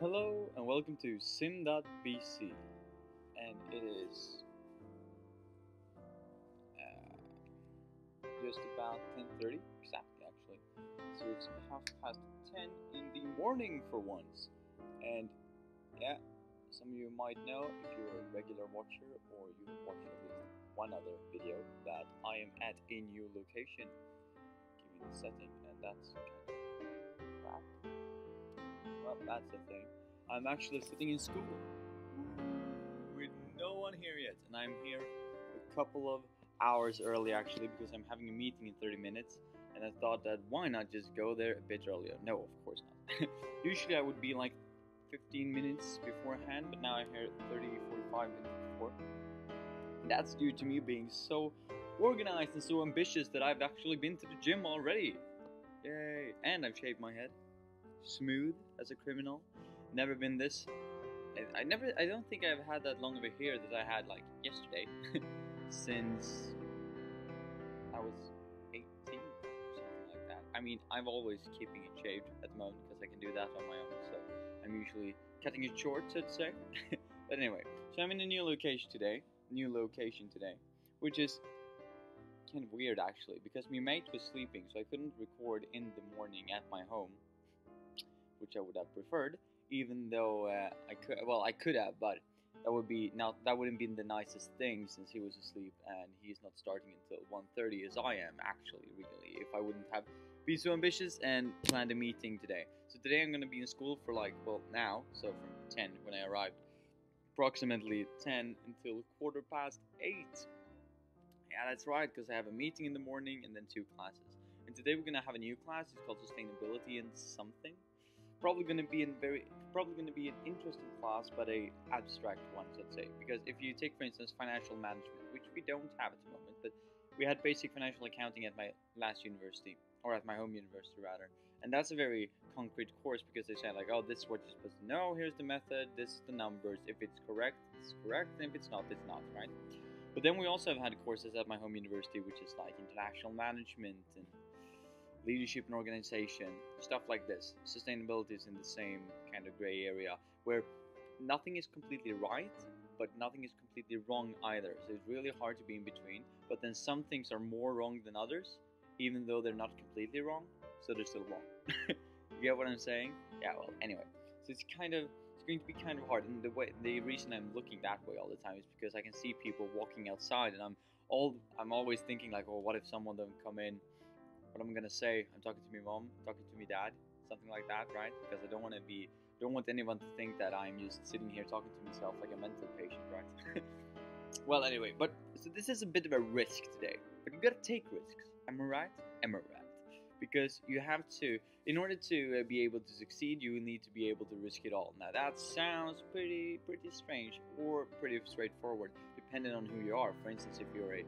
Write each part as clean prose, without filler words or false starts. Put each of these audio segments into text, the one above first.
Hello and welcome to sim.bc, and it is just about 10:30 exactly, actually. So it's half past 10 in the morning for once. And yeah, some of you might know, if you're a regular watcher or you have watched at least one other video, that I am at a new location. Give you the setting, and that's kind of crap. Well, that's the thing. I'm actually sitting in school with no one here yet, and I'm here a couple of hours early actually because I'm having a meeting in 30 minutes, and I thought that why not just go there a bit earlier? No, of course not. Usually I would be like 15 minutes beforehand, but now I'm here 30, 45 minutes before. And that's due to me being so organized and so ambitious that I've actually been to the gym already. Yay! And I've shaved my head. Smooth as a criminal. Never been this. I don't think I've had that long of a hair that I had like yesterday. Since I was 18 or something like that. I mean, I'm always keeping it shaved at the moment because I can do that on my own. So I'm usually cutting it short, so to say. But anyway, so I'm in a new location today. Which is kind of weird actually, because my mate was sleeping, so I couldn't record in the morning at my home, which I would have preferred. Even though I could have, but that wouldn't be the nicest thing since he was asleep and he's not starting until 1:30 as I am actually, really, if I wouldn't have been so ambitious and planned a meeting today. So today I'm gonna be in school for now, so from 10 when I arrived, approximately 10 until quarter past 8. Yeah, that's right, because I have a meeting in the morning and then two classes. And today we're gonna have a new class. It's called Sustainability and something. Probably gonna be an interesting class, but a abstract one, let's say. Because if you take, for instance, financial management, which we don't have at the moment, but we had basic financial accounting at my last university, or at my home university rather. And that's a very concrete course because they say like, oh, this is what you're supposed to know. Here's the method. This is the numbers. If it's correct, it's correct. And if it's not, right? But then we also have had courses at my home university, which is like international management and leadership and organization, stuff like this. Sustainability is in the same kind of gray area where nothing is completely right, but nothing is completely wrong either. So it's really hard to be in between. But then some things are more wrong than others, even though they're not completely wrong, so they're still wrong. You get what I'm saying? Yeah, well, anyway. So it's going to be kind of hard, and the reason I'm looking that way all the time is because I can see people walking outside, and I'm always thinking like, oh, what if someone don't come in? What I'm gonna say? I'm talking to my mom, talking to my dad, something like that, right? Because I don't want anyone to think that I'm just sitting here talking to myself like a mental patient, right? Well, anyway, but so this is a bit of a risk today, but you gotta take risks. Am I right? Am I right? Because you have to, in order to be able to succeed, you need to be able to risk it all. Now that sounds pretty strange or pretty straightforward, depending on who you are. For instance, if you're a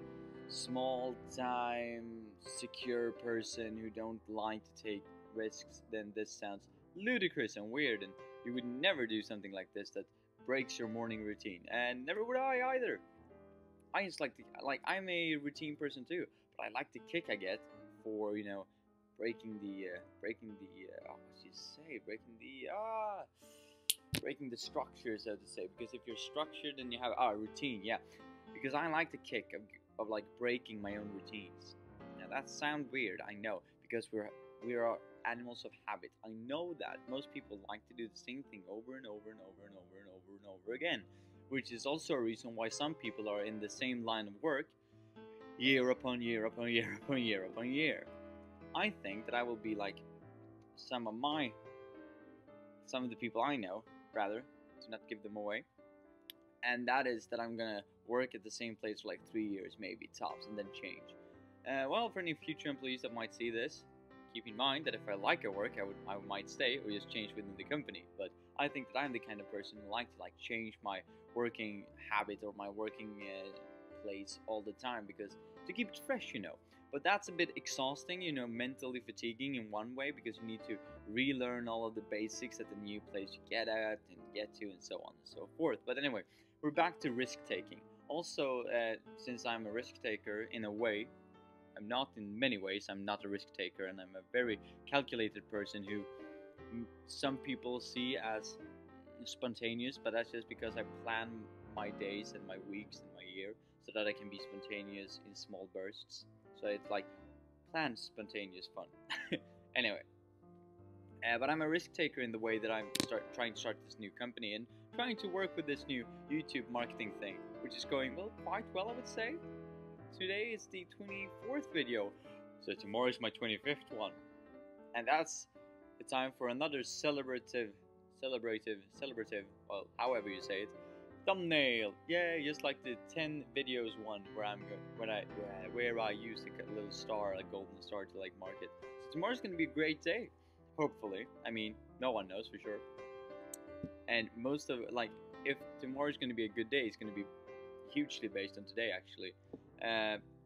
small time secure person who don't like to take risks, then this sounds ludicrous and weird, and you would never do something like this that breaks your morning routine, and never would I either. I just like to I'm a routine person too, but I like the kick I get for what you say, breaking the structure, so to say. Because if you're structured and you have a routine, yeah, because I like the kick of like breaking my own routines. Now that sounds weird, I know, because we are animals of habit. I know that most people like to do the same thing over and over and over and over and over and over again, which is also a reason why some people are in the same line of work year upon year upon year upon year upon year. I think that I will be like some of my some of the people I know, rather, to not give them away, and that is that I'm gonna work at the same place for like 3 years, maybe tops, and then change. Well, for any future employees that might see this, keep in mind that if I like a work, I might stay or just change within the company. But I think that I'm the kind of person who like to like change my working habit or my working place all the time, because to keep it fresh, you know. But that's a bit exhausting, you know, mentally fatiguing in one way, because you need to relearn all of the basics at the new place you get at and get to, and so on and so forth. But anyway, we're back to risk taking. Also, since I'm a risk taker in a way, I'm not in many ways. I'm not a risk taker, and I'm a very calculated person who some people see as spontaneous, but that's just because I plan my days and my weeks and my year so that I can be spontaneous in small bursts. So it's like planned spontaneous fun. Anyway, but I'm a risk taker in the way that I'm trying to start this new company and trying to work with this new YouTube marketing thing, which is going well, quite well, I would say. Today is the 24th video, so tomorrow is my 25th one, and that's the time for another celebrative, well, however you say it, thumbnail. Yeah, just like the 10 videos one where I use a little star, a golden star, to like mark it. So tomorrow's gonna be a great day. Hopefully. I mean, no one knows for sure. And most of like, if tomorrow's going to be a good day, it's going to be hugely based on today, actually,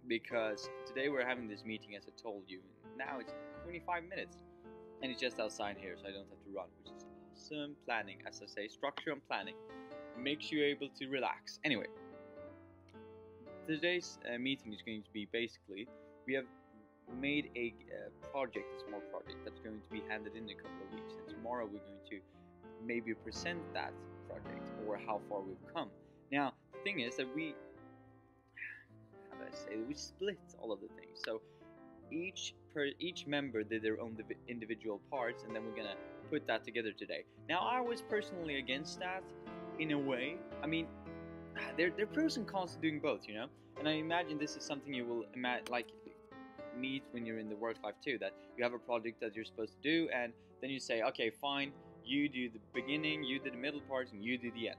because today we're having this meeting, as I told you. Now it's 25 minutes, and it's just outside here, so I don't have to run, which is awesome. Planning, as I say, structure and planning makes you able to relax. Anyway, today's meeting is going to be basically, we have made a project, a small project that's going to be handed in a couple of weeks, and tomorrow we're going to maybe present that project or how far we've come. Now the thing is that we split all of the things, so each member did their own individual parts, and then we're gonna put that together today. Now I was personally against that in a way. I mean, there are pros and cons to doing both, you know, and I imagine this is something you will meet when you're in the work life too, that you have a project that you're supposed to do, and then you say, okay, fine, you do the beginning, you do the middle parts, and you do the end.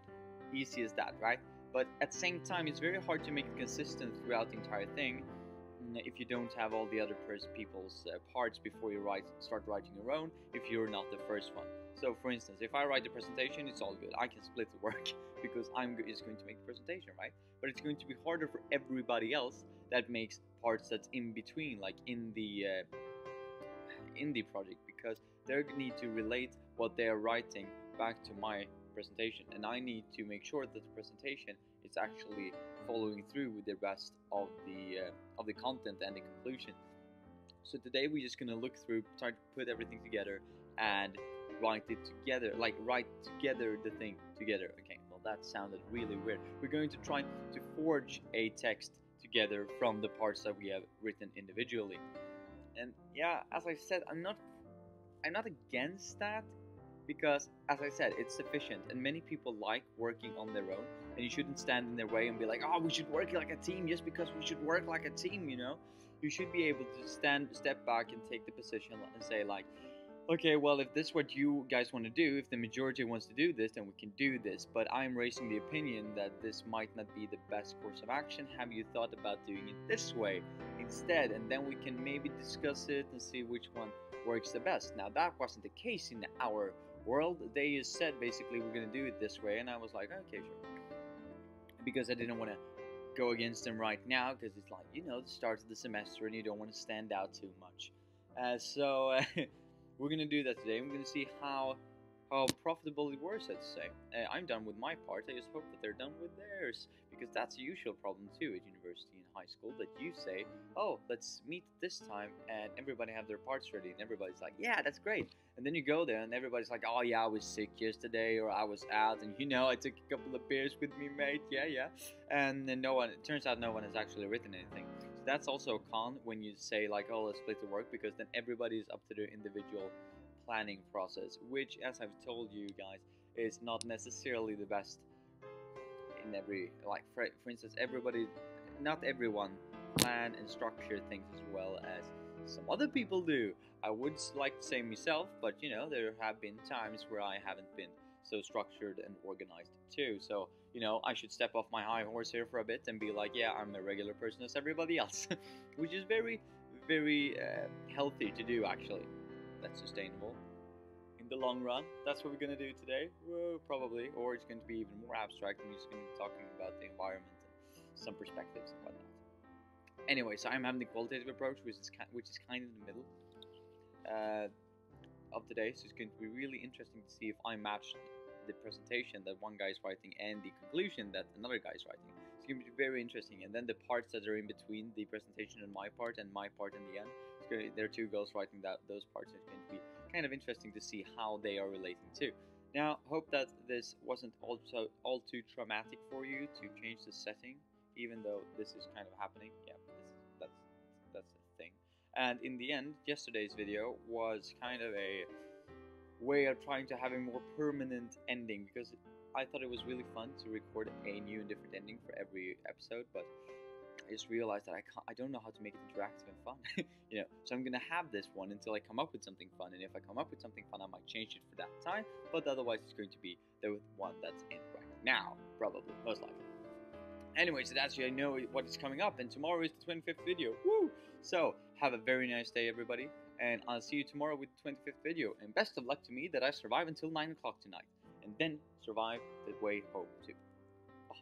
Easy as that, right? But at the same time, it's very hard to make it consistent throughout the entire thing if you don't have all the other people's parts before you start writing your own, if you're not the first one. So for instance, if I write the presentation, it's all good. I can split the work because I'm just going to make the presentation, right? But it's going to be harder for everybody else that makes parts that's in between, like in the project, because they need to relate what they are writing back to my presentation, and I need to make sure that the presentation is actually following through with the rest of the content and the conclusion. So today we're just gonna look through, try to put everything together and write it together, like write together the thing together. Okay, well that sounded really weird. We're going to try to forge a text together from the parts that we have written individually. And yeah, as I said, I'm not against that, because as I said, it's sufficient, and many people like working on their own, and you shouldn't stand in their way and be like, oh, we should work like a team just because we should work like a team, you know. You should be able to step back and take the position and say like, okay, well, if this is what you guys want to do, if the majority wants to do this, then we can do this, but I'm raising the opinion that this might not be the best course of action. Have you thought about doing it this way instead? And then we can maybe discuss it and see which one works the best. Now that wasn't the case in our world. They just said basically we're gonna do it this way, and I was like, okay, sure, because I didn't want to go against them right now, because it's like, you know, the start of the semester and you don't want to stand out too much. So we're gonna do that today. I'm gonna see how profitable it was, let's say. I'm done with my part. I just hope that they're done with theirs, because that's a usual problem too at university and high school, that you say, oh, let's meet this time, and everybody have their parts ready, and everybody's like, yeah, that's great. And then you go there and everybody's like, oh yeah, I was sick yesterday, or I was out, and you know, I took a couple of beers with me, mate. Yeah. And then it turns out no one has actually written anything. So that's also a con when you say like, oh, let's split the work, because then everybody is up to their individual planning process, which, as I've told you guys, is not necessarily the best in every, like, for instance, not everyone plan and structure things as well as some other people do. I would like to say myself, but you know, there have been times where I haven't been so structured and organized too. So, you know, I should step off my high horse here for a bit and be like, yeah, I'm a regular person as everybody else, which is very, very healthy to do, actually. That's sustainable in the long run. That's what we're going to do today. Well, probably, or it's going to be even more abstract, and we're just going to be talking about the environment and some perspectives and whatnot. Anyway, so I'm having the qualitative approach, which is kind of in the middle of today. So it's going to be really interesting to see if I match the presentation that one guy is writing and the conclusion that another guy is writing. It's going to be very interesting. And then the parts that are in between the presentation and my part in the end, there are two girls writing those parts. It's going to be kind of interesting to see how they are relating too. Now, hope that this wasn't also all too traumatic for you to change the setting, even though this is kind of happening. Yeah, that's the thing. And in the end, yesterday's video was kind of a way of trying to have a more permanent ending, because I thought it was really fun to record a new and different ending for every episode, but I just realized that I don't know how to make it interactive and fun, So I'm gonna have this one until I come up with something fun, and if I come up with something fun, I might change it for that time. But otherwise, it's going to be the one that's in right now, probably, most likely. Anyways, that's you know what is coming up, and tomorrow is the 25th video. Woo! So have a very nice day, everybody, and I'll see you tomorrow with the 25th video. And best of luck to me that I survive until 9 o'clock tonight, and then survive the way home too. Bye.